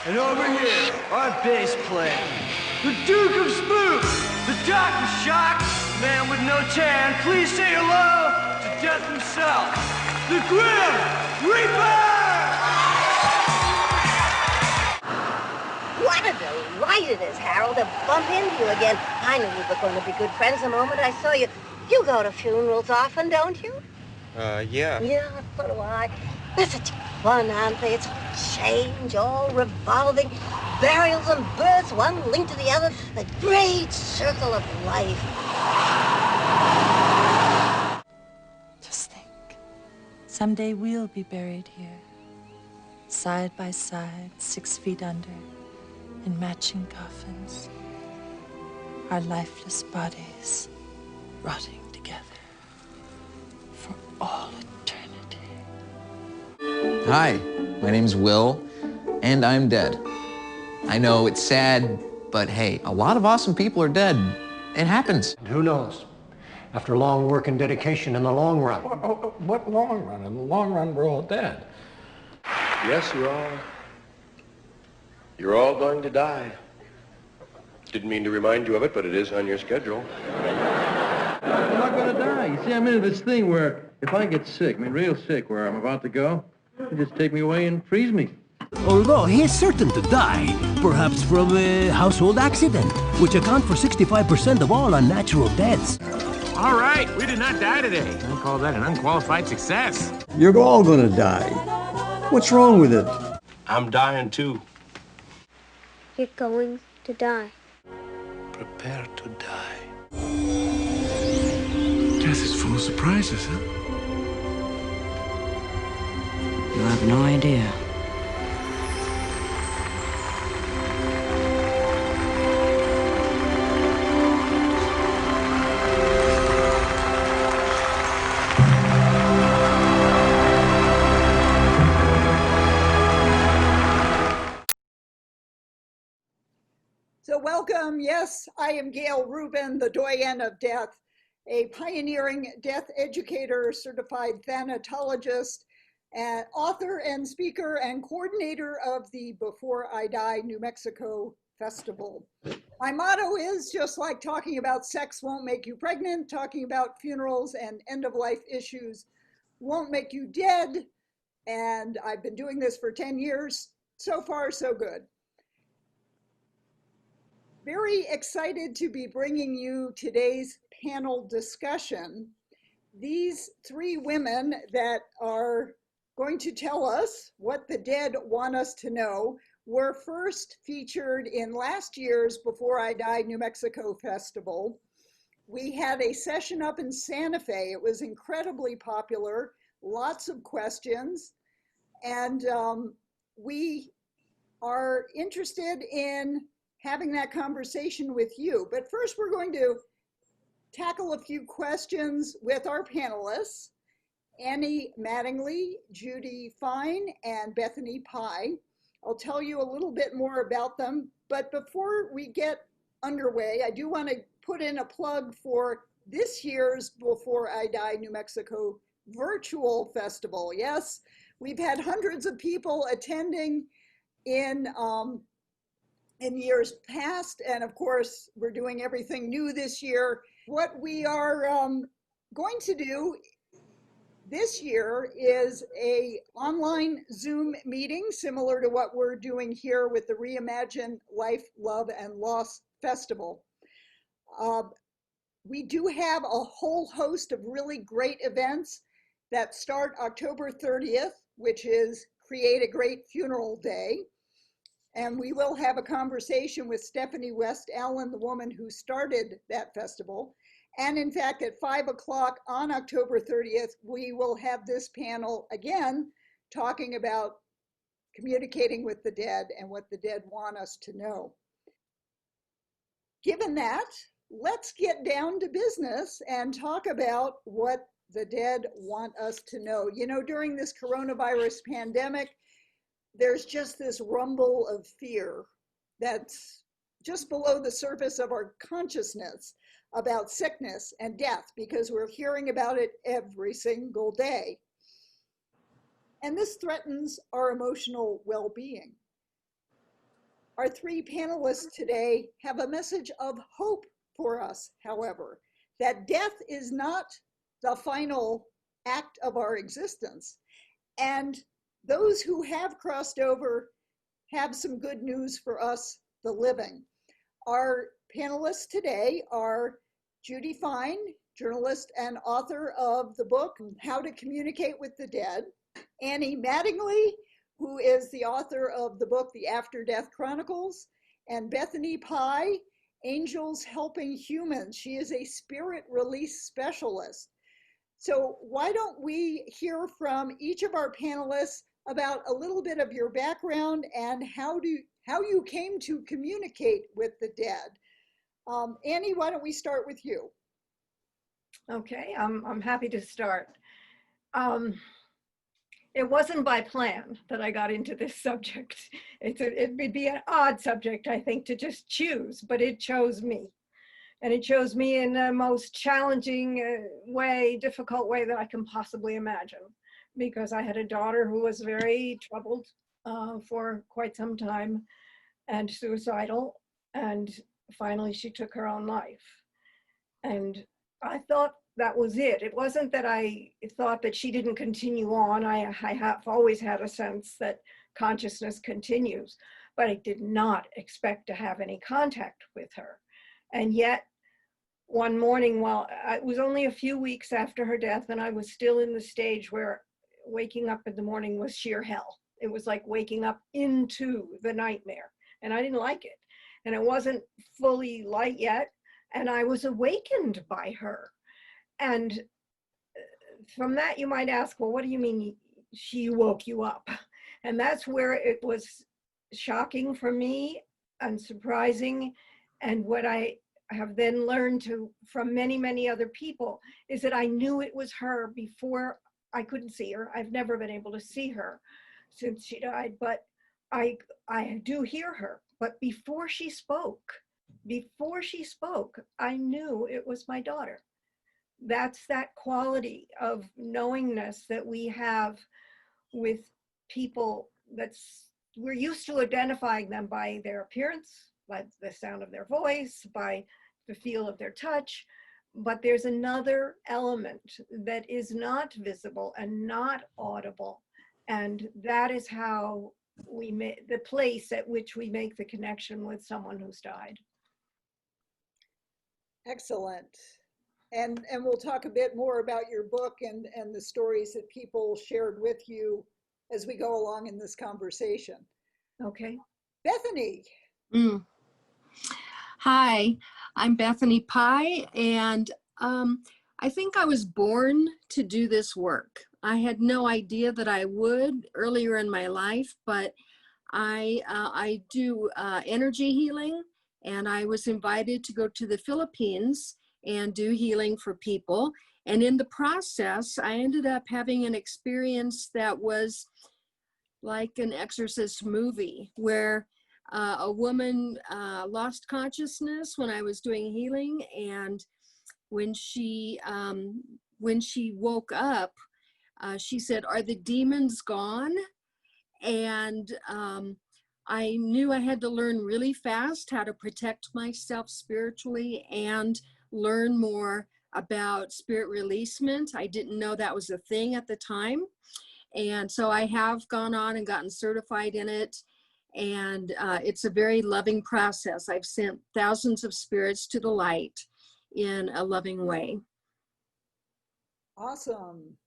And over here, our bass player, the Duke of Spooks, the Doctor Shock, man with no tan. Please say hello to Death himself, the Grim Reaper! What a delight it is, Harold, to bump into you again. I knew we were going to be good friends the moment I saw you. You go to funerals often, don't you? Yeah. Yeah, so do I. They're such fun, aren't they? It's all change, all revolving. Burials and births, one linked to the other. The great circle of life. Just think, someday we'll be buried here, side by side, 6 feet under, in matching coffins, our lifeless bodies rotting together for all eternity. Hi, my name's Will, and I'm dead. I know it's sad, but hey, a lot of awesome people are dead. It happens. And who knows? After long work and dedication in the long run. What long run? In the long run, we're all dead. Yes, you're all going to die. Didn't mean to remind you of it, but it is on your schedule. I'm not going to die. You see, I'm into this thing where if I get sick, real sick, where I'm about to go, they just take me away and freeze me. Although he is certain to die, perhaps from a household accident, which account for 65% of all unnatural deaths. All right, we did not die today. I call that an unqualified success. You're all gonna die. What's wrong with it? I'm dying too. You're going to die. Prepare to die. Death is full of surprises, huh? You have no idea. So welcome. Yes, I am Gail Rubin, the Doyenne of Death, a pioneering death educator, certified thanatologist, and author and speaker and coordinator of the Before I Die New Mexico Festival. My motto is, just like talking about sex won't make you pregnant, talking about funerals and end-of-life issues won't make you dead. And I've been doing this for 10 years. So far, so good. Very excited to be bringing you today's panel discussion. These 3 women that are going to tell us what the dead want us to know were first featured in last year's Before I Die New Mexico Festival. We had a session up in Santa Fe. It was incredibly popular, lots of questions, and we are interested in having that conversation with you. But first, we're going to tackle a few questions with our panelists, Annie Mattingley, Judith Fein, and Bethany Pye. I'll tell you a little bit more about them, but before we get underway, I do want to put in a plug for this year's Before I Die New Mexico virtual festival. Yes, we've had hundreds of people attending in years past, and of course, we're doing everything new this year. What we are going to do this year is a online Zoom meeting, similar to what we're doing here with the Reimagine Life, Love, and Loss Festival. We do have a whole host of really great events that start October 30th, which is Create a Great Funeral Day. And we will have a conversation with Stephanie West Allen, the woman who started that festival. And in fact, at 5 o'clock on October 30th, we will have this panel again, talking about communicating with the dead and what the dead want us to know. Given that, let's get down to business and talk about what the dead want us to know. You know, during this coronavirus pandemic, there's just this rumble of fear that's just below the surface of our consciousness about sickness and death, because we're hearing about it every single day. And this threatens our emotional well-being. Our three panelists today have a message of hope for us, however, that death is not the final act of our existence. And those who have crossed over have some good news for us, the living. Our panelists today are Judith Fein, journalist and author of the book, How to Communicate with the Dead, Annie Mattingley, who is the author of the book, The After Death Chronicles, and Bethany Pye, Angels Helping Humans. She is a spirit release specialist. So why don't we hear from each of our panelists about a little bit of your background and how you came to communicate with the dead. Annie, why don't we start with you? Okay, I'm happy to start. It wasn't by plan that I got into this subject. It would be an odd subject, I think, to just choose, but it chose me. And it chose me in the most challenging way, difficult way that I can possibly imagine, because I had a daughter who was very troubled for quite some time and suicidal. And finally, she took her own life. And I thought that was it. It wasn't that I thought that she didn't continue on. I have always had a sense that consciousness continues, but I did not expect to have any contact with her. And yet, one morning, while it was only a few weeks after her death, and I was still in the stage where waking up in the morning was sheer hell. It was like waking up into the nightmare, and I didn't like it. And it wasn't fully light yet, and I was awakened by her. And from that, you might ask, well, what do you mean she woke you up? And that's where it was shocking for me and surprising. And what I have then learned from many, many other people is that I knew it was her before. I couldn't see her. I've never been able to see her since she died, but I do hear her. But before she spoke, I knew it was my daughter. That's that quality of knowingness that we have with people we're used to identifying them by their appearance, by the sound of their voice, by the feel of their touch. But there's another element that is not visible and not audible. And that is how we make the place at which we make the connection with someone who's died. Excellent. And we'll talk a bit more about your book and the stories that people shared with you as we go along in this conversation. Okay. Bethany. Hi, I'm Bethany Pye, and I think I was born to do this work. I had no idea that I would earlier in my life, but I do energy healing, and I was invited to go to the Philippines and do healing for people. And in the process, I ended up having an experience that was like an exorcist movie, where a woman lost consciousness when I was doing healing, and when she woke up, she said, "Are the demons gone?" And I knew I had to learn really fast how to protect myself spiritually and learn more about spirit releasement. I didn't know that was a thing at the time. And so I have gone on and gotten certified in it. And it's a very loving process. I've sent thousands of spirits to the light in a loving way. Awesome.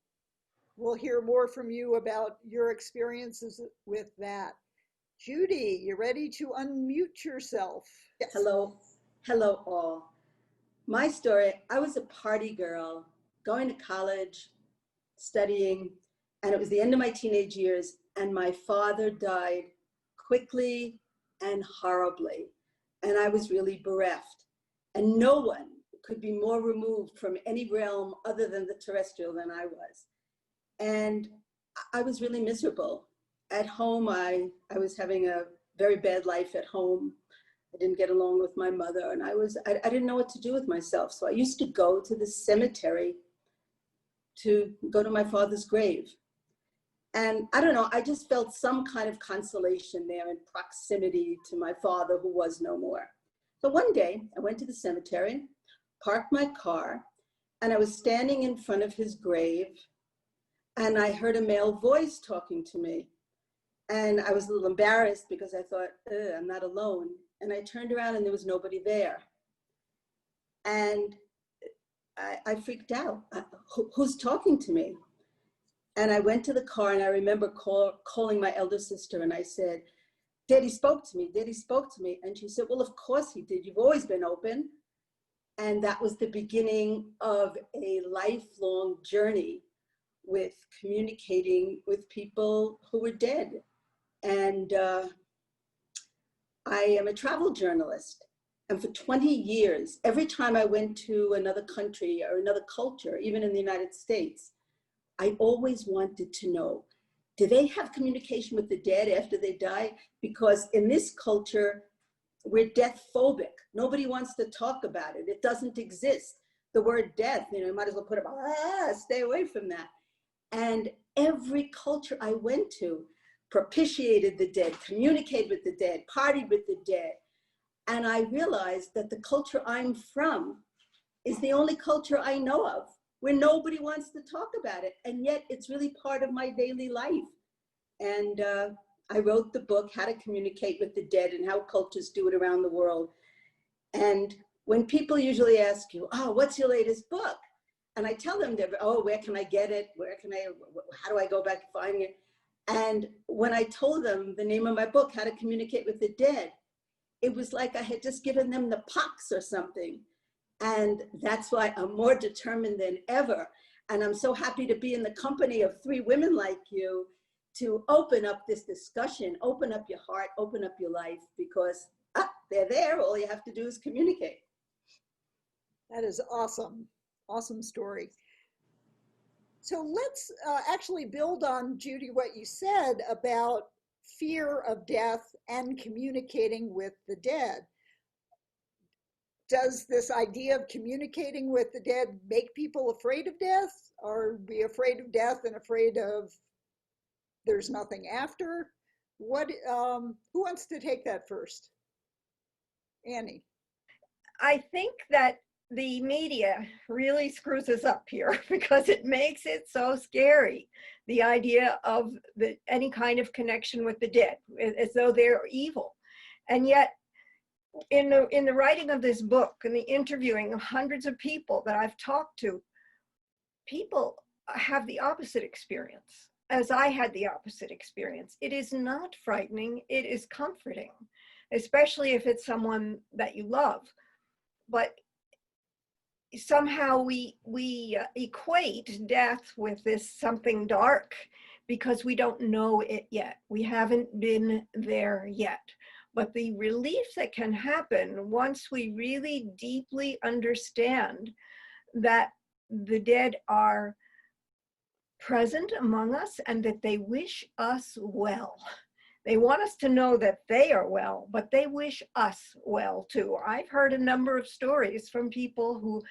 We'll hear more from you about your experiences with that. Judy, you ready to unmute yourself? Yes. Hello all. My story, I was a party girl, going to college, studying, and it was the end of my teenage years, and my father died quickly and horribly, and I was really bereft. And no one could be more removed from any realm other than the terrestrial than I was. And I was really miserable. At home, I was having a very bad life at home. I didn't get along with my mother, and I didn't know what to do with myself. So I used to go to the cemetery to go to my father's grave. And I don't know, I just felt some kind of consolation there in proximity to my father who was no more. So one day I went to the cemetery, parked my car, and I was standing in front of his grave, and I heard a male voice talking to me. And I was a little embarrassed because I thought, I'm not alone. And I turned around and there was nobody there. And I freaked out. Who's talking to me? And I went to the car, and I remember calling my elder sister, and I said, Daddy spoke to me, Daddy spoke to me. And she said, well, of course he did. You've always been open. And that was the beginning of a lifelong journey with communicating with people who were dead. And I am a travel journalist. And for 20 years, every time I went to another country or another culture, even in the United States, I always wanted to know, do they have communication with the dead after they die? Because in this culture, we're death phobic. Nobody wants to talk about it. It doesn't exist. The word death, you might as well put it, stay away from that. And every culture I went to propitiated the dead, communicated with the dead, partied with the dead. And I realized that the culture I'm from is the only culture I know of where nobody wants to talk about it. And yet it's really part of my daily life. And I wrote the book, How to Communicate with the Dead and How Cultures Do It Around the World. And when people usually ask you, oh, what's your latest book? And I tell them, oh, where can I get it? How do I go back to finding it? And when I told them the name of my book, How to Communicate with the Dead, it was like I had just given them the pox or something. And that's why I'm more determined than ever. And I'm so happy to be in the company of three women like you to open up this discussion, open up your heart, open up your life, because they're there. All you have to do is communicate. That is awesome. Awesome story. So let's actually build on, Judy, what you said about fear of death and communicating with the dead. Does this idea of communicating with the dead make people afraid of death, or be afraid of death and afraid of there's nothing after? What? Who wants to take that first? Annie. I think that the media really screws us up here because it makes it so scary. The idea of any kind of connection with the dead, as though they're evil. And yet, in the writing of this book and the interviewing of hundreds of people that I've talked to, people have the opposite experience, as I had the opposite experience. It is not frightening, it is comforting, especially if it's someone that you love. But somehow we equate death with this something dark because we don't know it yet. We haven't been there yet. But the relief that can happen once we really deeply understand that the dead are present among us and that they wish us well. They want us to know that they are well, but they wish us well too. I've heard a number of stories from people whose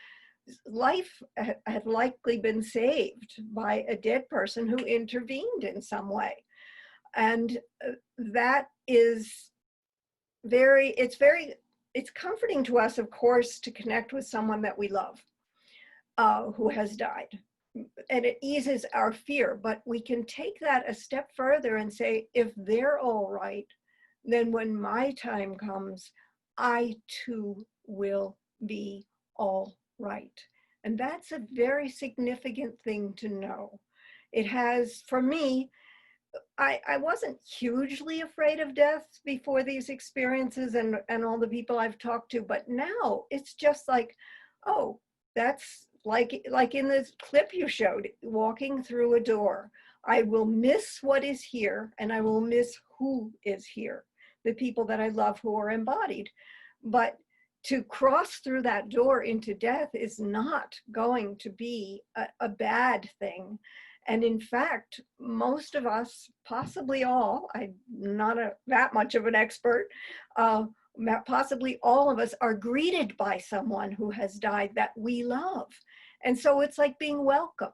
life had likely been saved by a dead person who intervened in some way. And that is it's comforting to us, of course, to connect with someone that we love who has died. And it eases our fear, but we can take that a step further and say, if they're all right, then when my time comes, I too will be all right. And that's a very significant thing to know. It has, for me, I wasn't hugely afraid of death before these experiences and all the people I've talked to, but now it's just like, oh, that's like in this clip you showed, walking through a door. I will miss what is here and I will miss who is here, the people that I love who are embodied. But to cross through that door into death is not going to be a bad thing. And in fact, most of us, possibly all, I'm not that much of an expert, possibly all of us are greeted by someone who has died that we love. And so it's like being welcomed.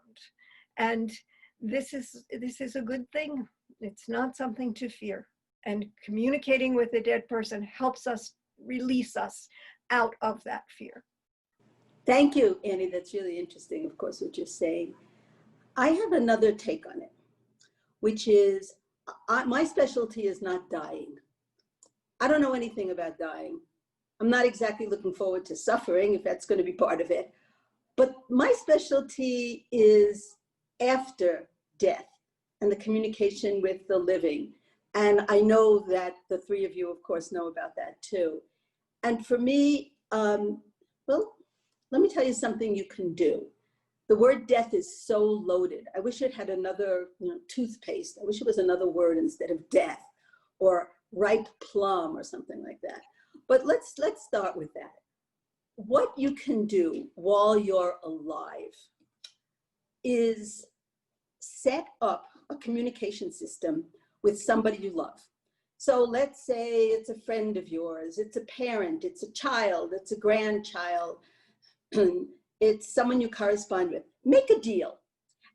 And this is a good thing. It's not something to fear. And communicating with a dead person helps us release us out of that fear. Thank you, Annie. That's really interesting, of course, what you're saying. I have another take on it, which is my specialty is not dying. I don't know anything about dying. I'm not exactly looking forward to suffering, if that's going to be part of it. But my specialty is after death and the communication with the living. And I know that the three of you, of course, know about that too. And for me, well, let me tell you something you can do. The word death is so loaded. I wish it had another, toothpaste. I wish it was another word instead of death, or ripe plum or something like that. But let's start with that. What you can do while you're alive is set up a communication system with somebody you love. So let's say it's a friend of yours, it's a parent, it's a child, it's a grandchild, it's someone you correspond with. Make a deal.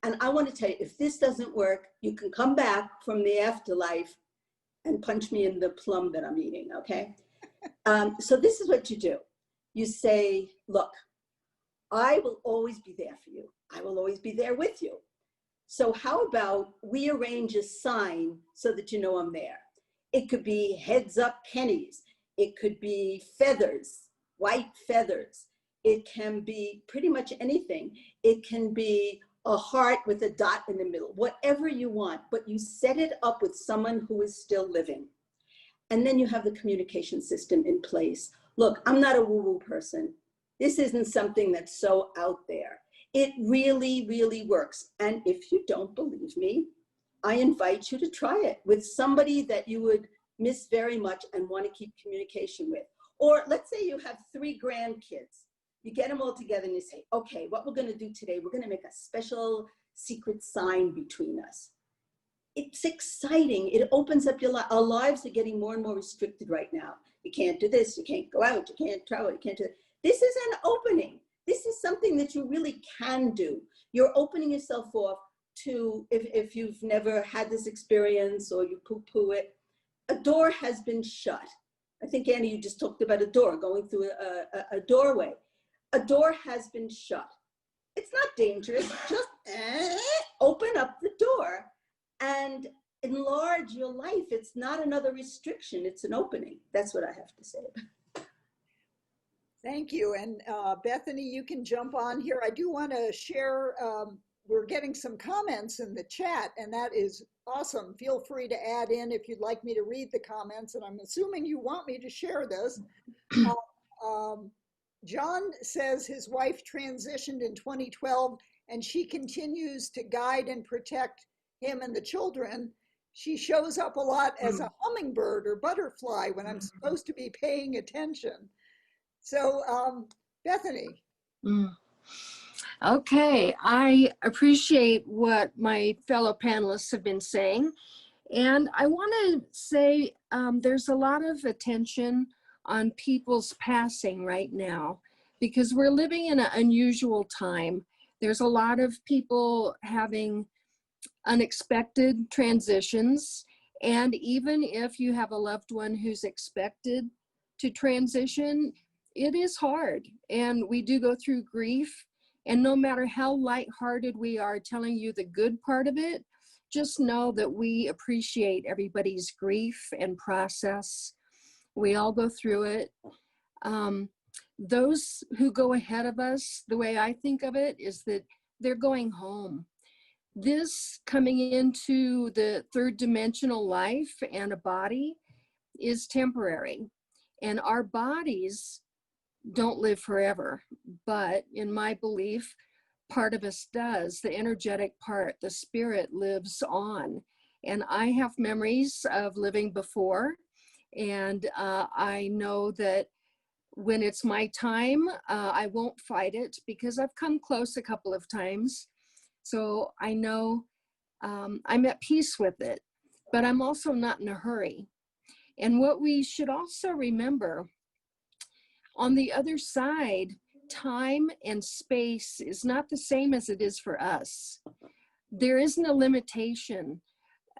And I want to tell you, if this doesn't work, you can come back from the afterlife and punch me in the plum that I'm eating, okay? So this is what you do. You say, look, I will always be there for you. I will always be there with you. So how about we arrange a sign so that you know I'm there? It could be heads up pennies. It could be feathers, white feathers. It can be pretty much anything. It can be a heart with a dot in the middle, whatever you want, but you set it up with someone who is still living. And then you have the communication system in place. Look, I'm not a woo-woo person. This isn't something that's so out there. It really, really works. And if you don't believe me, I invite you to try it with somebody that you would miss very much and want to keep communication with. Or let's say you have 3 grandkids. You get them all together and you say, okay, what we're going to do today, we're going to make a special secret sign between us. It's exciting. It opens up your life. Our lives are getting more and more restricted right now. You can't do this. You can't go out. You can't travel. You can't do this. This is an opening. This is something that you really can do. You're opening yourself off to, if you've never had this experience or you poo-poo it, a door has been shut. I think, Annie, you just talked about a door, going through a doorway. A door has been shut. It's not dangerous. Just open up the door and enlarge your life. It's not another restriction. It's an opening. That's what I have to say. Thank you. And Bethany, you can jump on here. I do want to share, we're getting some comments in the chat, and that is awesome. Feel free to add in if you'd like me to read the comments, and I'm assuming you want me to share this. John says his wife transitioned in 2012, and she continues to guide and protect him and the children. She shows up a lot as a hummingbird or butterfly when I'm supposed to be paying attention. So, Bethany. Okay, I appreciate what my fellow panelists have been saying. And I want to say there's a lot of attention on people's passing right now because we're living in an unusual time. There's a lot of people having unexpected transitions. And even if you have a loved one who's expected to transition, it is hard. And we do go through grief. And no matter how lighthearted we are telling you the good part of it, just know that we appreciate everybody's grief and process. We all go through it. Those who go ahead of us, the way I think of it is that they're going home. This coming into the third dimensional life and a body is temporary. And our bodies don't live forever. But in my belief, part of us does. The energetic part, the spirit lives on. And I have memories of living before. And I know that when it's my time, I won't fight it because I've come close a couple of times. So I know I'm at peace with it, but I'm also not in a hurry. And what we should also remember, on the other side, time and space is not the same as it is for us. there isn't a limitation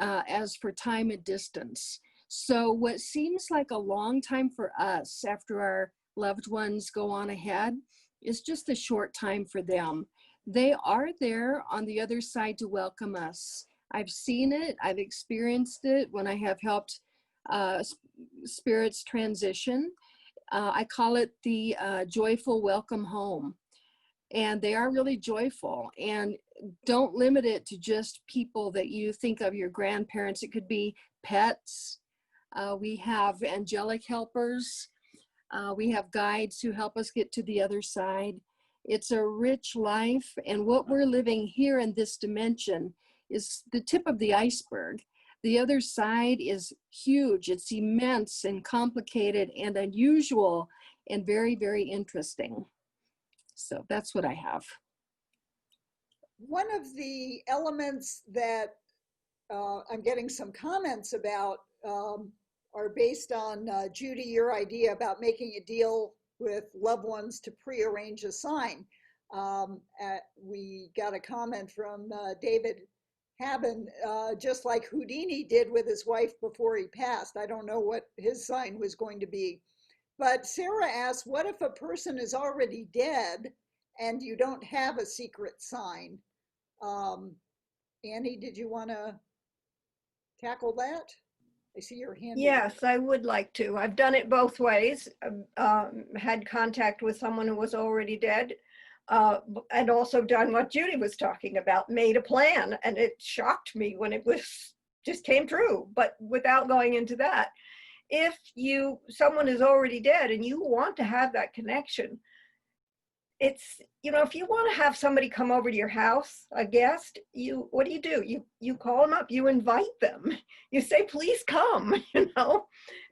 as for time and distance. So what seems like a long time for us after our loved ones go on ahead is just a short time for them. They are there on the other side to welcome us. I've seen it, I've experienced it when I have helped spirits transition. I call it the joyful welcome home. And they are really joyful, and don't limit it to just people that you think of, your grandparents. It could be pets. We have angelic helpers. We have guides who help us get to the other side. It's a rich life, and what we're living here in this dimension is the tip of the iceberg. The other side is huge. It's immense and complicated and unusual and very, very interesting. So that's what I have. One of the elements that I'm getting some comments about are based on, Judy, your idea about making a deal with loved ones to prearrange a sign. We got a comment from David Haben, just like Houdini did with his wife before he passed. I don't know what his sign was going to be. But Sarah asked, what if a person is already dead and you don't have a secret sign? Annie, did you want to tackle that? I see your hand. Yes, I would like to. I've done it both ways. Had contact with someone who was already dead, and also done what Judy was talking about, made a plan, and it shocked me when it was just came true. But without going into that, if someone is already dead and you want to have that connection, it's, if you want to have somebody come over to your house, a guest, what do? You call them up, you invite them, you say, please come,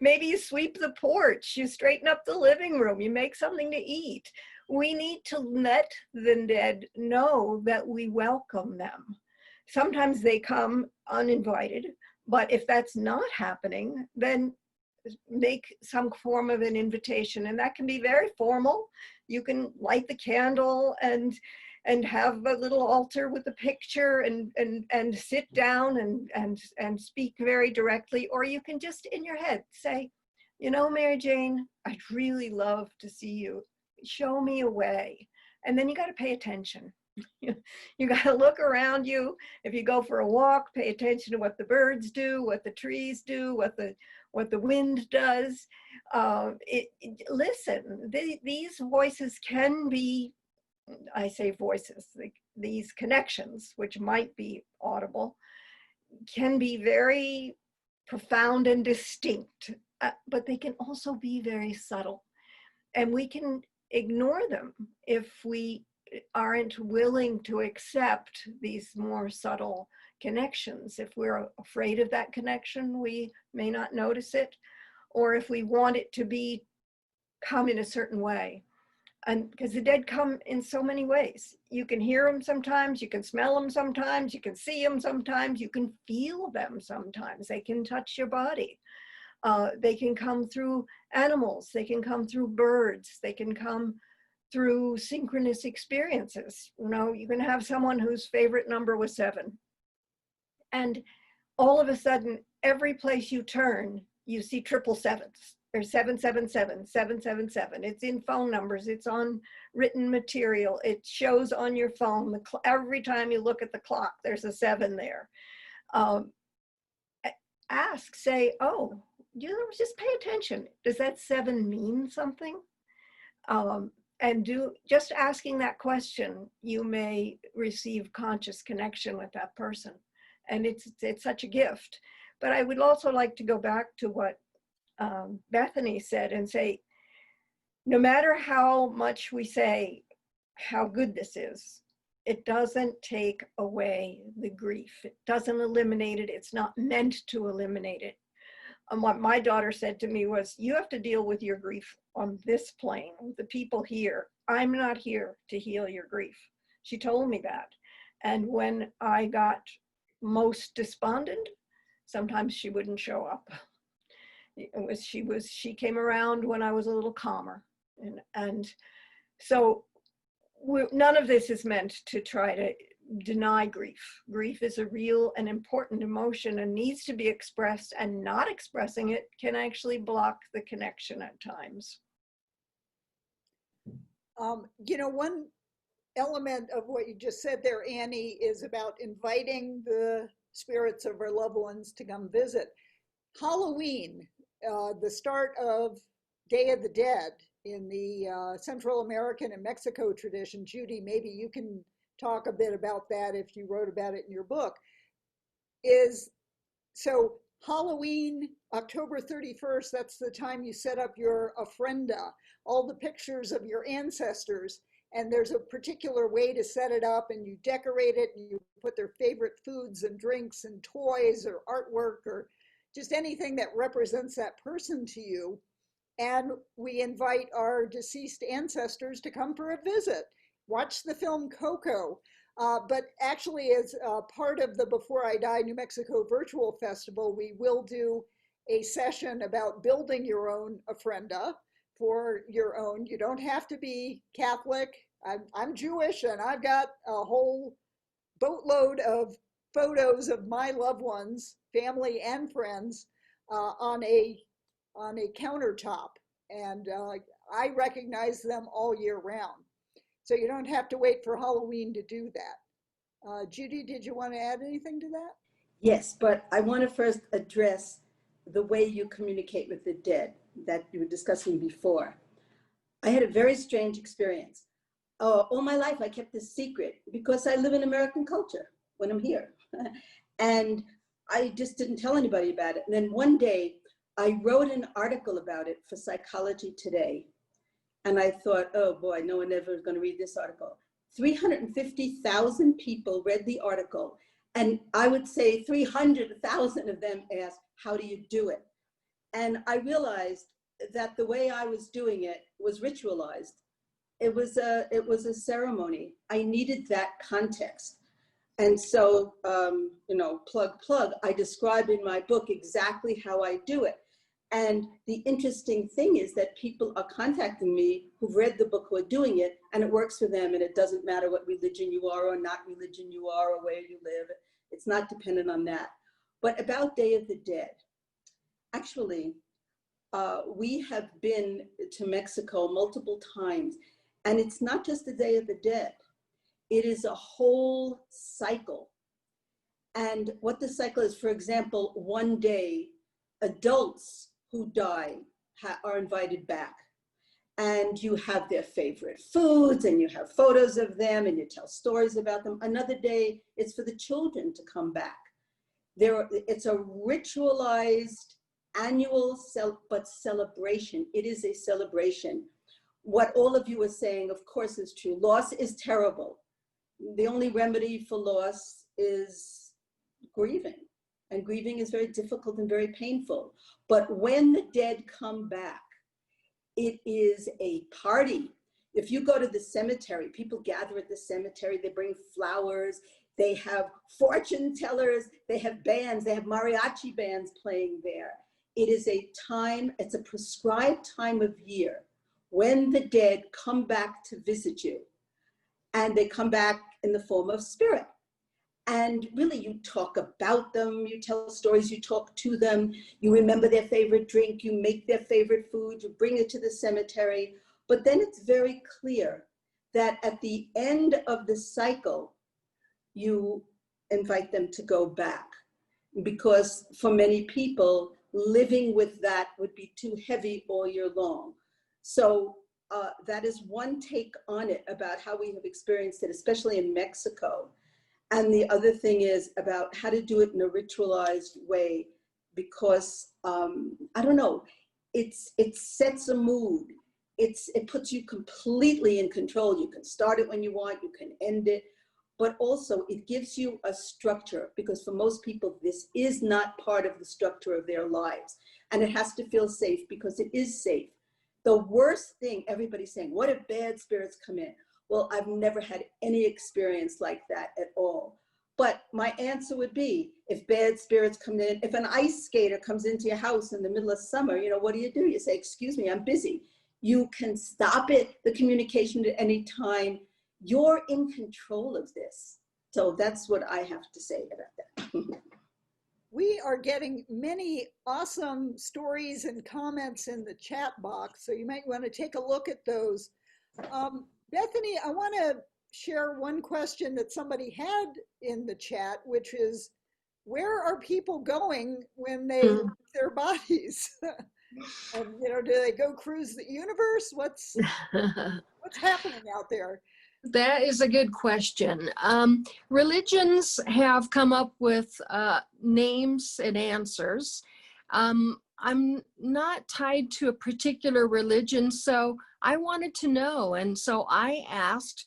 maybe you sweep the porch, you straighten up the living room, you make something to eat. We need to let the dead know that we welcome them. Sometimes they come uninvited, but if that's not happening, then make some form of an invitation, and that can be very formal. You can light the candle and have a little altar with a picture and sit down and speak very directly, or you can just in your head say, Mary Jane, I'd really love to see you. Show me a way. And then you got to pay attention. You got to look around you. If you go for a walk, pay attention to what the birds do, what the trees do, what the wind does. Listen, these voices can be, I say voices, these connections, which might be audible, can be very profound and distinct, but they can also be very subtle. And we can ignore them if we aren't willing to accept these more subtle connections. If we're afraid of that connection, we may not notice it, or if we want it to come in a certain way. And because the dead come in so many ways. You can hear them sometimes, you can smell them sometimes, you can see them sometimes, you can feel them sometimes. They can touch your body. They can come through animals, they can come through birds, they can come through synchronous experiences. You can have someone whose favorite number was 7. And all of a sudden, every place you turn, you see 777s. There's 777, 777. It's in phone numbers, it's on written material, it shows on your phone. Every time you look at the clock, there's a 7 there. Say, oh, just pay attention. Does that 7 mean something? And just asking that question, you may receive conscious connection with that person. And it's such a gift. But I would also like to go back to what Bethany said and say, no matter how much we say how good this is, it doesn't take away the grief. It doesn't eliminate it. It's not meant to eliminate it. And what my daughter said to me was, you have to deal with your grief on this plane, with the people here. I'm not here to heal your grief. She told me that. And when I got most despondent, sometimes she wouldn't show up. She came around when I was a little calmer. And so none of this is meant to try to deny grief. Grief is a real and important emotion and needs to be expressed, and not expressing it can actually block the connection at times. One element of what you just said there, Annie, is about inviting the spirits of our loved ones to come visit. Halloween, the start of Day of the Dead in the Central American and Mexico tradition. Judy, maybe you can talk a bit about that if you wrote about it in your book. So Halloween, October 31st, that's the time you set up your ofrenda, all the pictures of your ancestors, and there's a particular way to set it up, and you decorate it, and you put their favorite foods and drinks and toys or artwork or just anything that represents that person to you. And we invite our deceased ancestors to come for a visit. Watch the film Coco. But actually, as part of the Before I Die New Mexico Virtual Festival, we will do a session about building your own ofrenda for your own. You don't have to be Catholic. I'm Jewish, and I've got a whole boatload of photos of my loved ones, family and friends, on a countertop, and I recognize them all year round. So you don't have to wait for Halloween to do that. Judy, did you want to add anything to that? Yes, but I want to first address the way you communicate with the dead that you were discussing before. I had a very strange experience. All my life I kept this secret because I live in American culture when I'm here. And I just didn't tell anybody about it. And then one day I wrote an article about it for Psychology Today. And I thought, oh boy, no one ever is going to read this article. 350,000 people read the article. And I would say 300,000 of them asked, how do you do it? And I realized that the way I was doing it was ritualized. It was a ceremony. I needed that context. And so, plug, I describe in my book exactly how I do it. And the interesting thing is that people are contacting me who've read the book, who are doing it, and it works for them, and it doesn't matter what religion you are or not religion you are or where you live. It's not dependent on that. But about Day of the Dead, actually, we have been to Mexico multiple times, and it's not just the Day of the Dead. It is a whole cycle. And what the cycle is, for example, one day, adults who die are invited back. And you have their favorite foods, and you have photos of them, and you tell stories about them. Another day, it's for the children to come back. It's a ritualized annual celebration. It is a celebration. What all of you are saying, of course, is true. Loss is terrible. The only remedy for loss is grieving. And grieving is very difficult and very painful. But when the dead come back, it is a party. If you go to the cemetery, people gather at the cemetery, they bring flowers, they have fortune tellers, they have bands, they have mariachi bands playing there. It is a time, it's a prescribed time of year when the dead come back to visit you. And they come back in the form of spirit. And really, you talk about them, you tell stories, you talk to them, you remember their favorite drink, you make their favorite food, you bring it to the cemetery. But then it's very clear that at the end of the cycle, you invite them to go back. Because for many people, living with that would be too heavy all year long. So that is one take on it about how we have experienced it, especially in Mexico. And the other thing is about how to do it in a ritualized way, because I don't know, it sets a mood. It puts you completely in control. You can start it when you want, you can end it, but also it gives you a structure, because for most people, this is not part of the structure of their lives. And it has to feel safe, because it is safe. The worst thing, everybody's saying, what if bad spirits come in? Well, I've never had any experience like that at all. But my answer would be, if bad spirits come in, if an ice skater comes into your house in the middle of summer, what do? You say, excuse me, I'm busy. You can stop it, the communication at any time. You're in control of this. So that's what I have to say about that. We are getting many awesome stories and comments in the chat box, so you might want to take a look at those. Bethany, I want to share one question that somebody had in the chat, which is, where are people going when they leave their bodies? And, you know, do they go cruise the universe? What's happening out there? That is a good question. Religions have come up with names and answers. I'm not tied to a particular religion, so I wanted to know. And so I asked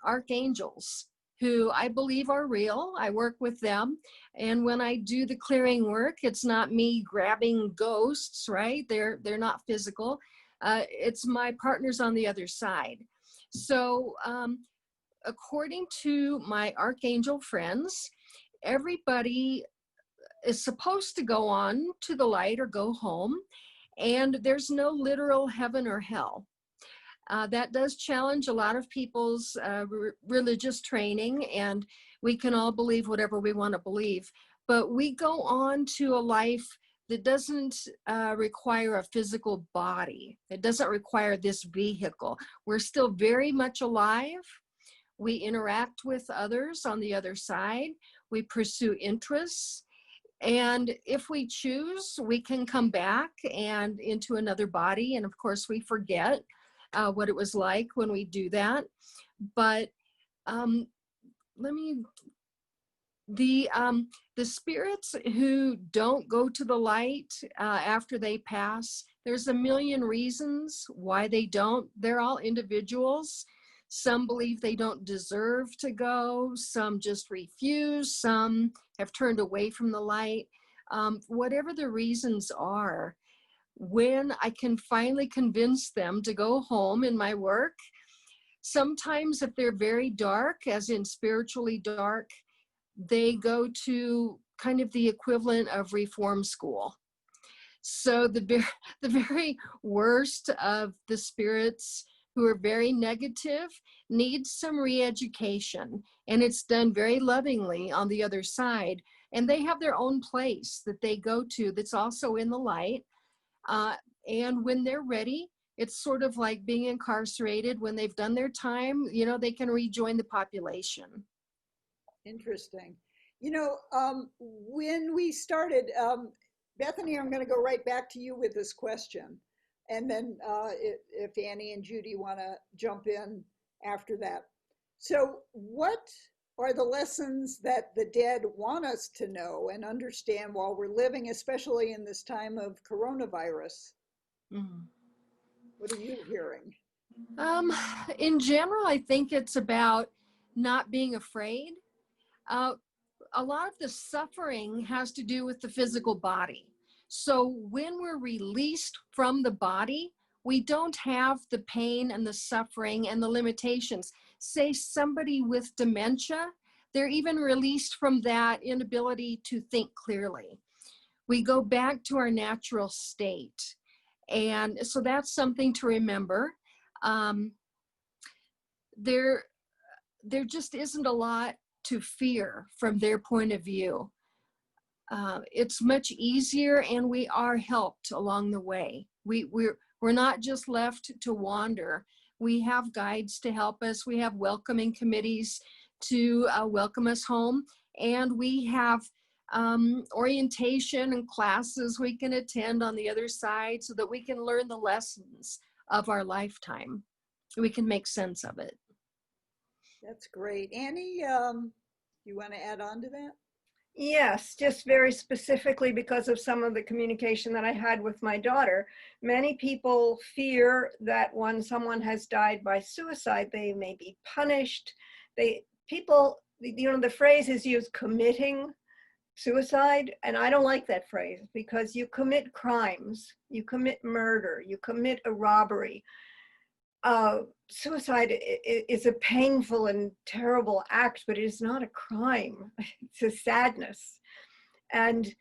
archangels, who I believe are real. I work with them. And when I do the clearing work, it's not me grabbing ghosts, right? They're not physical. It's my partners on the other side. So according to my archangel friends, everybody is supposed to go on to the light or go home, and there's no literal heaven or hell. That does challenge a lot of people's religious training, and we can all believe whatever we want to believe, but we go on to a life that doesn't require a physical body. It doesn't require this vehicle. We're still very much alive. We interact with others on the other side. We pursue interests. And if we choose, we can come back and into another body. And of course, we forget what it was like when we do that. But the spirits who don't go to the light after they pass, there's a million reasons why they don't. They're all individuals. Some believe they don't deserve to go. Some just refuse. Some have turned away from the light. Whatever the reasons are, when I can finally convince them to go home in my work, sometimes if they're very dark, as in spiritually dark, they go to kind of the equivalent of reform school. So the very worst of the spirits who are very negative need some re-education, and it's done very lovingly on the other side. And they have their own place that they go to that's also in the light. And when they're ready, it's sort of like being incarcerated. When they've done their time, you know, they can rejoin the population. Interesting. You know, when we started, Bethany, I'm going to go right back to you with this question. And then if Annie and Judy want to jump in after that. So what are the lessons that the dead want us to know and understand while we're living, especially in this time of coronavirus? What are you hearing? In general, I think it's about not being afraid. A lot of the suffering has to do with the physical body. So when we're released from the body, we don't have the pain and the suffering and the limitations. Say somebody with dementia, they're even released from that inability to think clearly. We go back to our natural state. And so that's something to remember. There just isn't a lot to fear from their point of view. It's much easier, and we are helped along the way. We're not just left to wander. We have guides to help us. We have welcoming committees to welcome us home, and we have orientation and classes we can attend on the other side so that we can learn the lessons of our lifetime. We can make sense of it. That's great. Annie, you want to add on to that? Yes, just very specifically because of some of the communication that I had with my daughter. Many people fear that when someone has died by suicide, they may be punished. People, you know, the phrase is used, committing suicide, and I don't like that phrase because you commit crimes, you commit murder, you commit a robbery. Suicide is a painful and terrible act, but it is not a crime. It's a sadness. And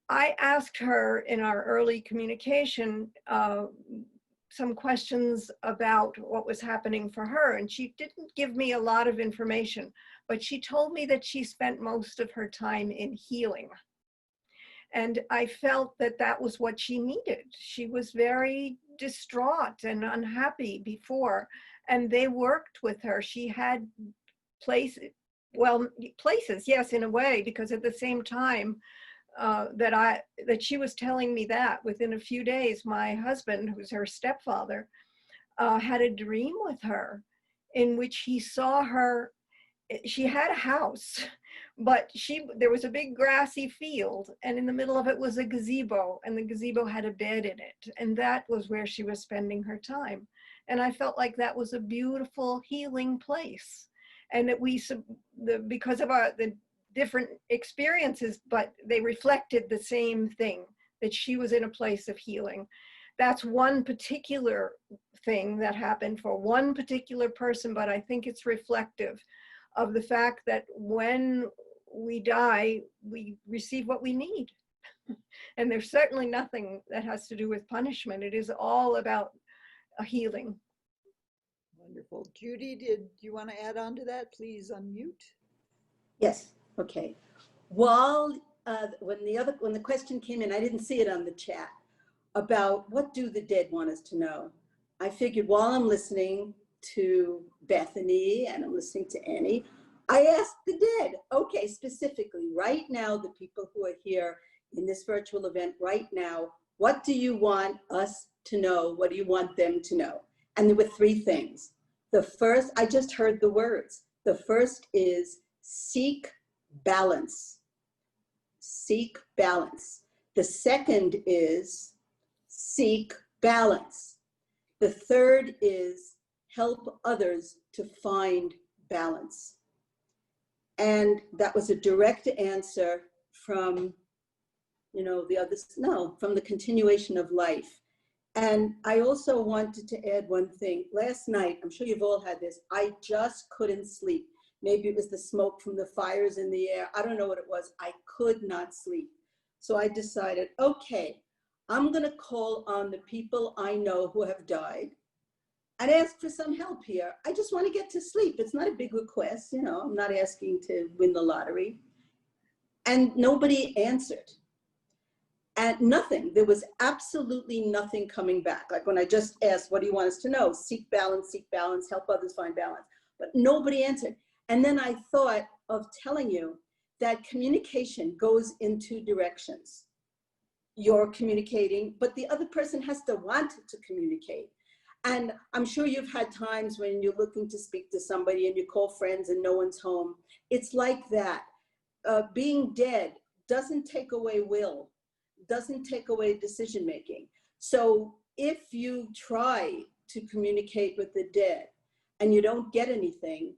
I asked her in our early communication some questions about what was happening for her, and she didn't give me a lot of information. but she told me that she spent most of her time in healing. And I felt that that was what she needed. She was very distraught and unhappy before, and they worked with her. She had places, yes, in a way, because at the same time that she was telling me that, within a few days, my husband, who's her stepfather, had a dream with her in which he saw her. She had a house, but there was a big grassy field, and in the middle of it was a gazebo, and the gazebo had a bed in it, and that was where she was spending her time. And I felt like that was a beautiful healing place, and that because of the different experiences, but they reflected the same thing, that she was in a place of healing. That's one particular thing that happened for one particular person, but I think it's reflective of the fact that when we die, we receive what we need. And there's certainly nothing that has to do with punishment. It is all about a healing. Wonderful. Judy, did you want to add on to that? Please unmute. Yes, okay. While, when the question came in, I didn't see it on the chat, about what do the dead want us to know? I figured while I'm listening to Bethany and I'm listening to Annie, I asked the dead, okay, specifically, right now, the people who are here in this virtual event right now, what do you want us to know? What do you want them to know? And there were three things. The first, I just heard the words. The first is seek balance. Seek balance. The second is seek balance. The third is help others to find balance. And that was a direct answer from, from the continuation of life. And I also wanted to add one thing. Last night, I'm sure you've all had this, I just couldn't sleep. Maybe it was the smoke from the fires in the air. I don't know what it was. I could not sleep. So I decided, okay, I'm gonna call on the people I know who have died and ask for some help here. I just want to get to sleep. It's not a big request, I'm not asking to win the lottery. And nobody answered. And nothing, there was absolutely nothing coming back. Like when I just asked, what do you want us to know? Seek balance, help others find balance. But nobody answered. And then I thought of telling you that communication goes in two directions. You're communicating, but the other person has to want to communicate. And I'm sure you've had times when you're looking to speak to somebody and you call friends and no one's home. It's like that. Being dead doesn't take away will, doesn't take away decision-making. So if you try to communicate with the dead and you don't get anything,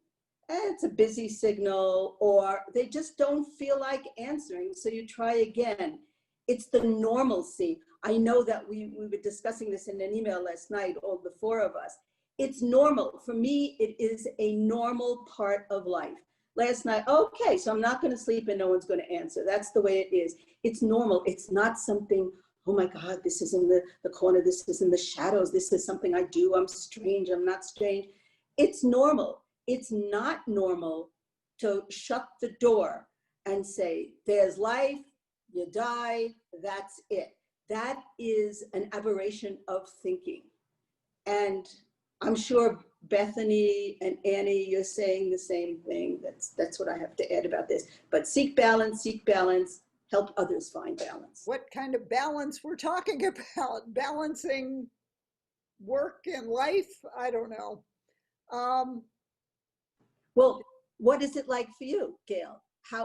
it's a busy signal, or they just don't feel like answering, so you try again. It's the normalcy. I know that we were discussing this in an email last night, all the four of us. It's normal. For me, it is a normal part of life. Last night, okay, so I'm not going to sleep and no one's going to answer. That's the way it is. It's normal. It's not something, oh my God, this is in the corner, this is in the shadows, this is something I do, I'm strange, I'm not strange. It's normal. It's not normal to shut the door and say, there's life, you die, that's it. That is an aberration of thinking. And I'm sure Bethany and Annie, you're saying the same thing. That's what I have to add about this. But seek balance, help others find balance. What kind of balance we're talking about? Balancing work and life? I don't know. Well, what is it like for you, Gail?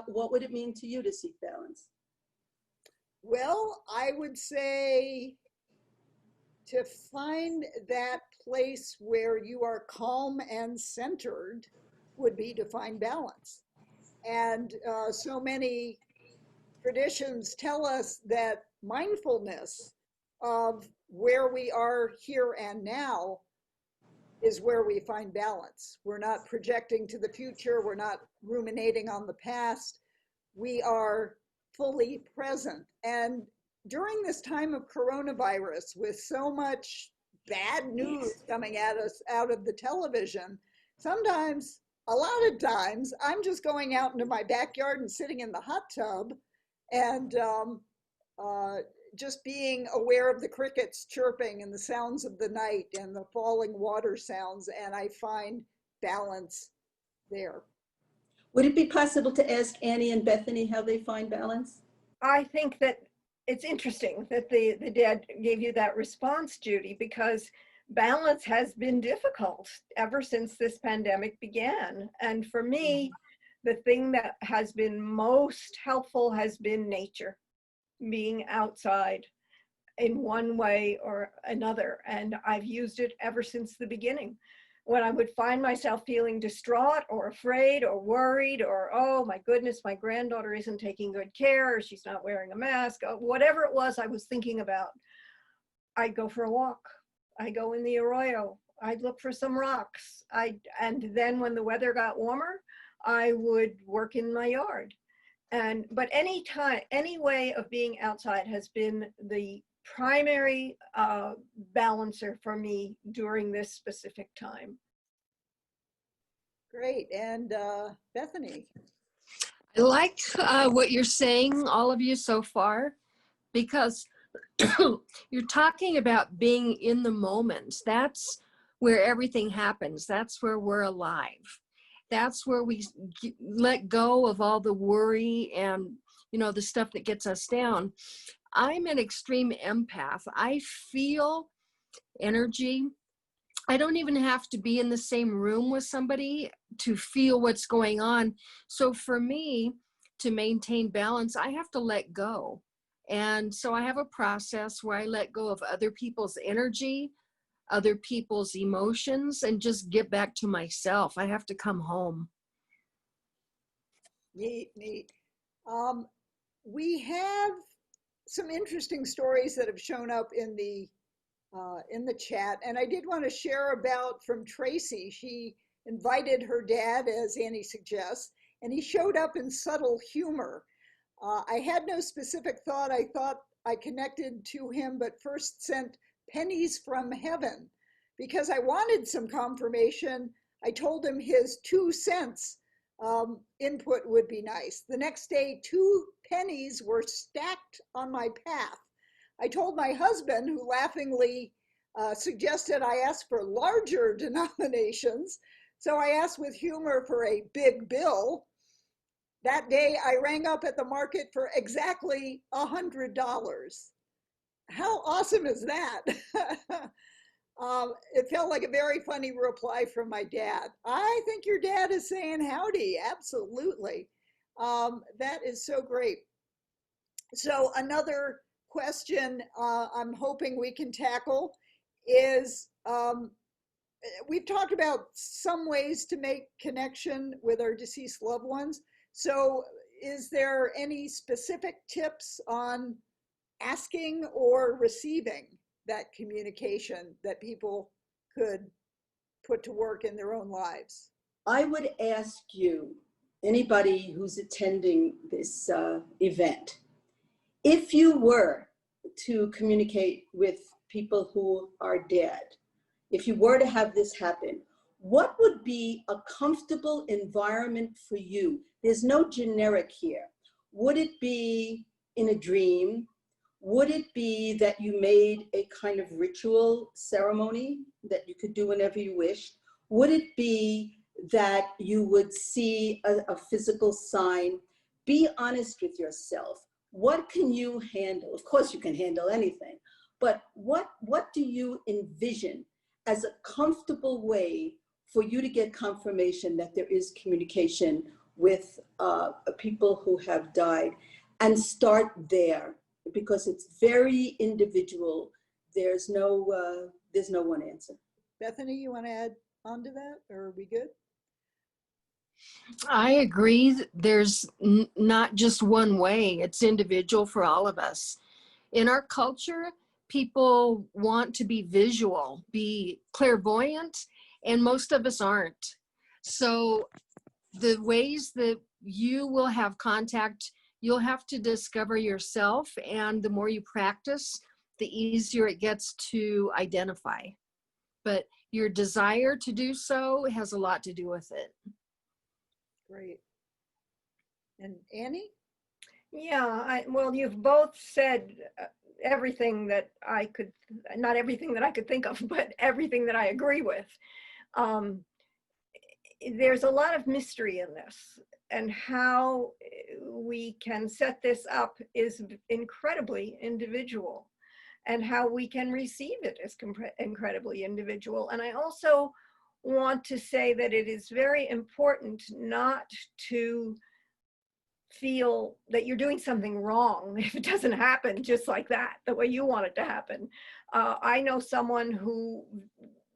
What would it mean to you to seek balance? Well, I would say to find that place where you are calm and centered would be to find balance. And so many traditions tell us that mindfulness of where we are here and now is where we find balance. We're not projecting to the future. We're not ruminating on the past. We are fully present. And during this time of coronavirus, with so much bad news coming at us out of the television, sometimes a lot of times I'm just going out into my backyard and sitting in the hot tub and just being aware of the crickets chirping and the sounds of the night and the falling water sounds, and I find balance there. Would it be possible to ask Annie and Bethany how they find balance? I think that it's interesting that the dad gave you that response, Judy, because balance has been difficult ever since this pandemic began. And for me, the thing that has been most helpful has been nature, being outside in one way or another. And I've used it ever since the beginning. When I would find myself feeling distraught or afraid or worried or, oh my goodness, my granddaughter isn't taking good care, or she's not wearing a mask, whatever it was I was thinking about, I'd go for a walk. I go in the arroyo, I'd look for some rocks. And then when the weather got warmer, I would work in my yard. But any way of being outside has been the primary balancer for me during this specific time. Great. And Bethany? I like what you're saying, all of you so far, because you're talking about being in the moment. That's where everything happens. That's where we're alive. That's where we let go of all the worry and, the stuff that gets us down. I'm an extreme empath. I feel energy. I don't even have to be in the same room with somebody to feel what's going on. So for me, to maintain balance, I have to let go. And so I have a process where I let go of other people's energy, other people's emotions, and just get back to myself. I have to come home. Neat. We have some interesting stories that have shown up in the chat, and I did want to share about from Tracy. She invited her dad, as Annie suggests, and he showed up in subtle humor. I had no specific thought. I thought I connected to him, but first sent pennies from heaven because I wanted some confirmation. I told him his 2 cents input would be nice. The next day, 2 pennies were stacked on my path. I told my husband, who laughingly suggested I ask for larger denominations. So I asked with humor for a big bill. That day, I rang up at the market for exactly $100. How awesome is that? It felt like a very funny reply from my dad. I think your dad is saying howdy, absolutely. That is so great. So another question I'm hoping we can tackle is, we've talked about some ways to make connection with our deceased loved ones. So is there any specific tips on asking or receiving that communication that people could put to work in their own lives? I would ask you, anybody who's attending this event, if you were to communicate with people who are dead, if you were to have this happen, what would be a comfortable environment for you? There's no generic here. Would it be in a dream? Would it be that you made a kind of ritual ceremony that you could do whenever you wished? Would it be that you would see a physical sign? Be honest with yourself. What can you handle? Of course you can handle anything, but what do you envision as a comfortable way for you to get confirmation that there is communication with people who have died? And start there, because it's very individual. There's no one answer. Bethany, you want to add on to that, or are we good? I agree. There's not just one way. It's individual for all of us. In our culture, people want to be visual, be clairvoyant, and most of us aren't. So the ways that you will have contact, you'll have to discover yourself, and the more you practice, the easier it gets to identify. But your desire to do so has a lot to do with it. Great. And Annie? Yeah, well, you've both said everything that I could, not everything that I could think of, but everything that I agree with. There's a lot of mystery in this, and how we can set this up is incredibly individual, and how we can receive it is incredibly individual. And I also want to say that it is very important not to feel that you're doing something wrong if it doesn't happen just like that, the way you want it to happen. I know someone who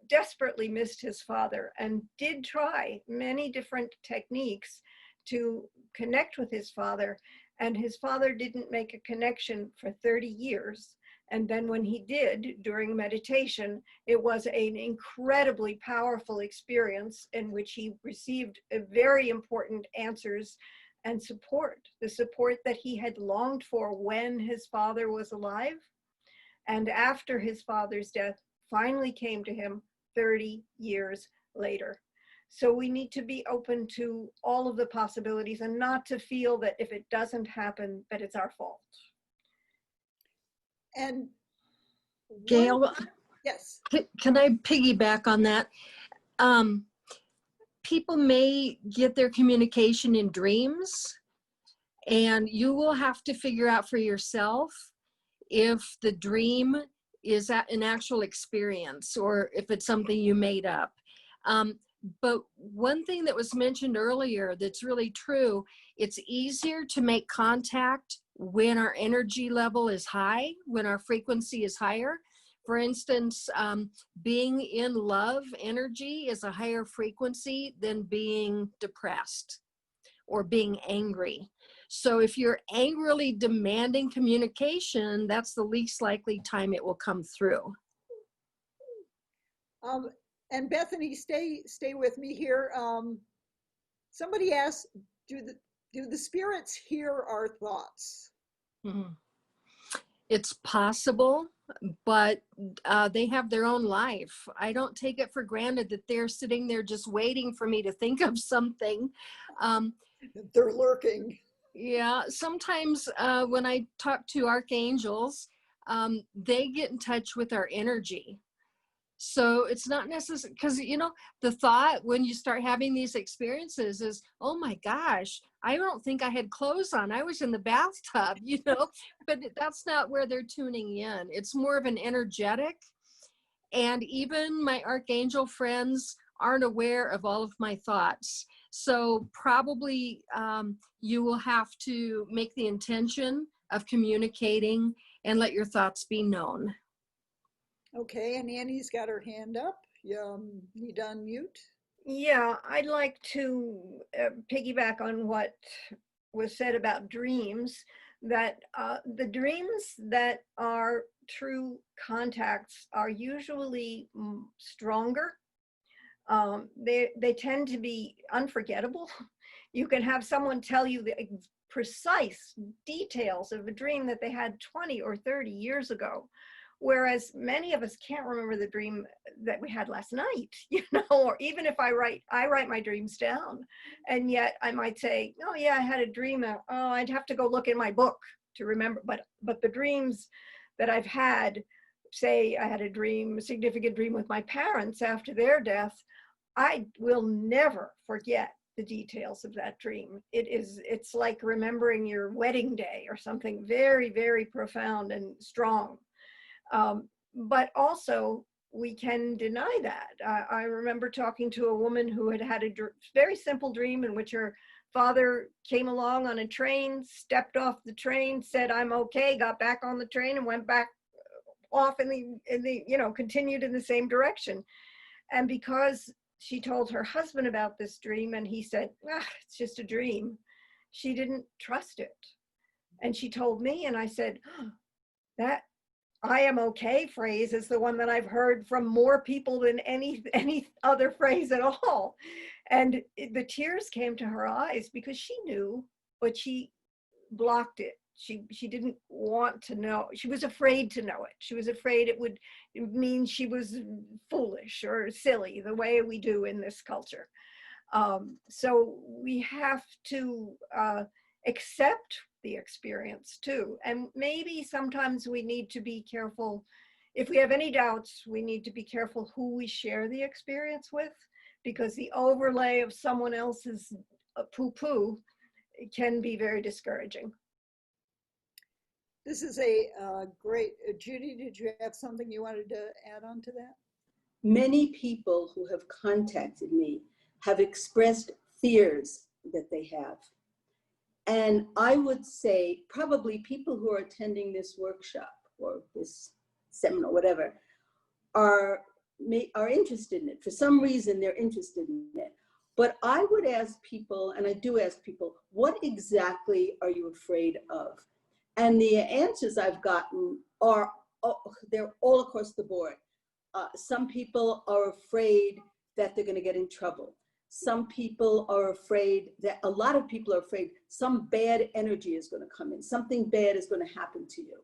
desperately missed his father and did try many different techniques to connect with his father, and his father didn't make a connection for 30 years. And then when he did, during meditation, it was an incredibly powerful experience in which he received very important answers and support, the support that he had longed for when his father was alive, and after his father's death finally came to him 30 years later. So we need to be open to all of the possibilities and not to feel that if it doesn't happen, that it's our fault. And Gail, yes. Can I piggyback on that? People may get their communication in dreams, and you will have to figure out for yourself if the dream is an actual experience or if it's something you made up. But one thing that was mentioned earlier that's really true, it's easier to make contact when our energy level is high, when our frequency is higher. For instance, being in love energy is a higher frequency than being depressed or being angry. So if you're angrily demanding communication, that's the least likely time it will come through. And Bethany, stay with me here. Somebody asked, do the spirits hear our thoughts? Mm-hmm. It's possible, but they have their own life. I don't take it for granted that they're sitting there just waiting for me to think of something. They're lurking. Yeah, sometimes when I talk to archangels, they get in touch with our energy. So it's not necessary, because, you know, the thought when you start having these experiences is, oh my gosh, I don't think I had clothes on. I was in the bathtub, you know, but that's not where they're tuning in. It's more of an energetic. And even my archangel friends aren't aware of all of my thoughts. So probably you will have to make the intention of communicating and let your thoughts be known. Okay, and Annie's got her hand up. You need to unmute. Yeah, I'd like to piggyback on what was said about dreams, that the dreams that are true contacts are usually stronger. They tend to be unforgettable. You can have someone tell you the precise details of a dream that they had 20 or 30 years ago. Whereas many of us can't remember the dream that we had last night, you know, or even if I write my dreams down, and yet I might say, oh yeah, I had a dream. Oh, I'd have to go look in my book to remember. But the dreams that I've had, say I had a significant dream with my parents after their death, I will never forget the details of that dream. It's like remembering your wedding day or something very, very profound and strong. But also we can deny that. I remember talking to a woman who had had a very simple dream in which her father came along on a train, stepped off the train, said, I'm okay, got back on the train and went back off in the you know, continued in the same direction. And because she told her husband about this dream and he said, it's just a dream, she didn't trust it. And she told me, and I said, that I am okay phrase is the one that I've heard from more people than any other phrase at all. And the tears came to her eyes because she knew, but she blocked it. She didn't want to know. She was afraid to know it. She was afraid it would mean she was foolish or silly, the way we do in this culture. So we have to accept the experience too. And maybe sometimes we need to be careful. If we have any doubts, we need to be careful who we share the experience with, because the overlay of someone else's poo-poo can be very discouraging. This is a great, Judy, did you have something you wanted to add on to that? Many people who have contacted me have expressed fears that they have. And I would say probably people who are attending this workshop or this seminar, whatever, are interested in it. For some reason, they're interested in it. But I would ask people, and I do ask people, what exactly are you afraid of? And the answers I've gotten are, they're all across the board. Some people are afraid that they're going to get in trouble. Some people are afraid that, a lot of people are afraid some bad energy is going to come in, something bad is going to happen to you.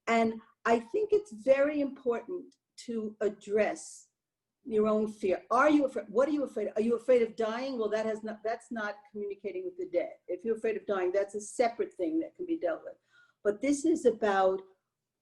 And I think it's very important to address your own fear. Are you afraid? What are you afraid of? Are you afraid of dying? Well, that's not communicating with the dead. If you're afraid of dying, that's a separate thing that can be dealt with. But this is about,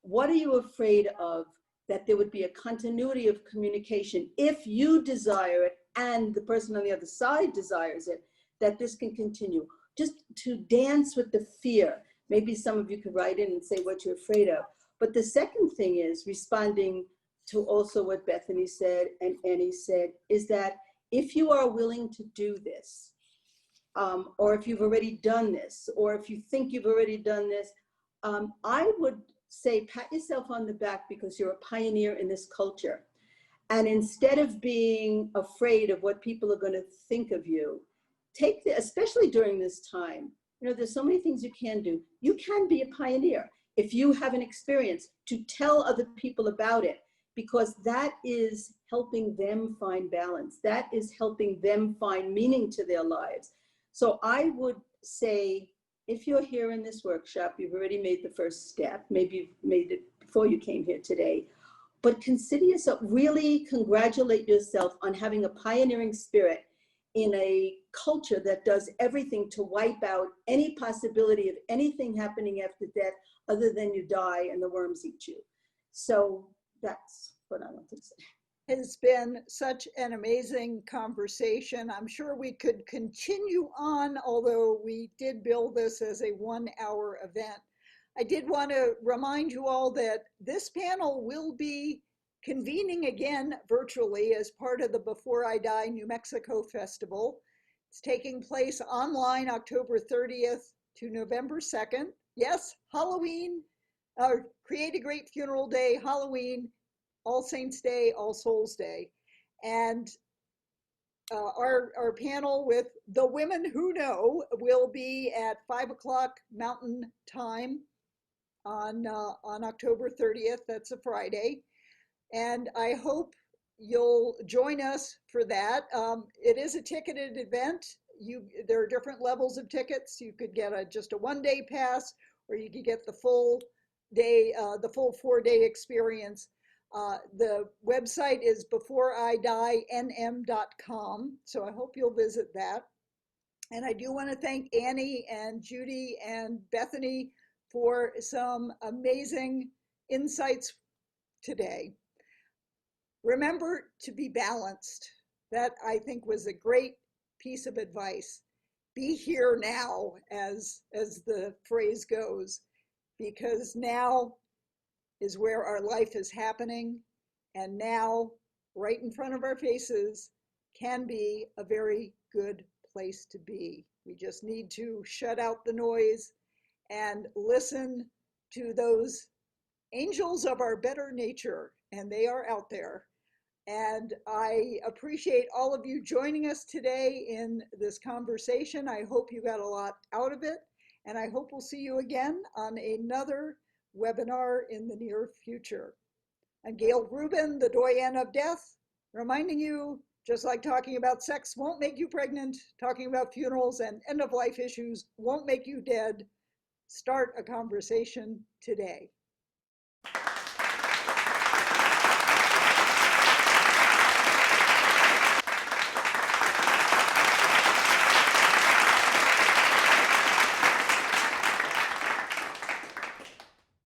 what are you afraid of, that there would be a continuity of communication if you desire it and the person on the other side desires it, that this can continue. Just to dance with the fear. Maybe some of you could write in and say what you're afraid of. But the second thing is responding to also what Bethany said and Annie said, is that if you are willing to do this, or if you've already done this, or if you think you've already done this, I would say pat yourself on the back because you're a pioneer in this culture. And instead of being afraid of what people are going to think of you, especially during this time, you know, there's so many things you can do. You can be a pioneer if you have an experience, to tell other people about it, because that is helping them find balance. That is helping them find meaning to their lives. So I would say, if you're here in this workshop, you've already made the first step. Maybe you've made it before you came here today, but consider yourself, really congratulate yourself on having a pioneering spirit in a culture that does everything to wipe out any possibility of anything happening after death other than you die and the worms eat you. So that's what I want to say. It's been such an amazing conversation. I'm sure we could continue on, although we did bill this as a 1-hour event. I did want to remind you all that this panel will be convening again virtually as part of the Before I Die New Mexico Festival. It's taking place online October 30th to November 2nd. Yes, Halloween, Create a Great Funeral Day, Halloween, All Saints Day, All Souls Day. And our panel with the women who know will be at 5 o'clock Mountain Time on October 30th. That's a Friday. And I hope you'll join us for that. It is a ticketed event. There are different levels of tickets. You could get just a 1-day pass, or you could get the full day, the full 4-day experience. The website is beforeidienm.com. So I hope you'll visit that. And I do want to thank Annie and Judy and Bethany for some amazing insights today. Remember to be balanced. That, I think, was a great piece of advice. Be here now, as the phrase goes, because now is where our life is happening, and now, right in front of our faces, can be a very good place to be. We just need to shut out the noise and listen to those angels of our better nature, and they are out there. And I appreciate all of you joining us today in this conversation. I hope you got a lot out of it, and I hope we'll see you again on another webinar in the near future. I'm Gail Rubin, the Doyenne of Death, reminding you, just like talking about sex won't make you pregnant, talking about funerals and end-of-life issues won't make you dead. Start a conversation today.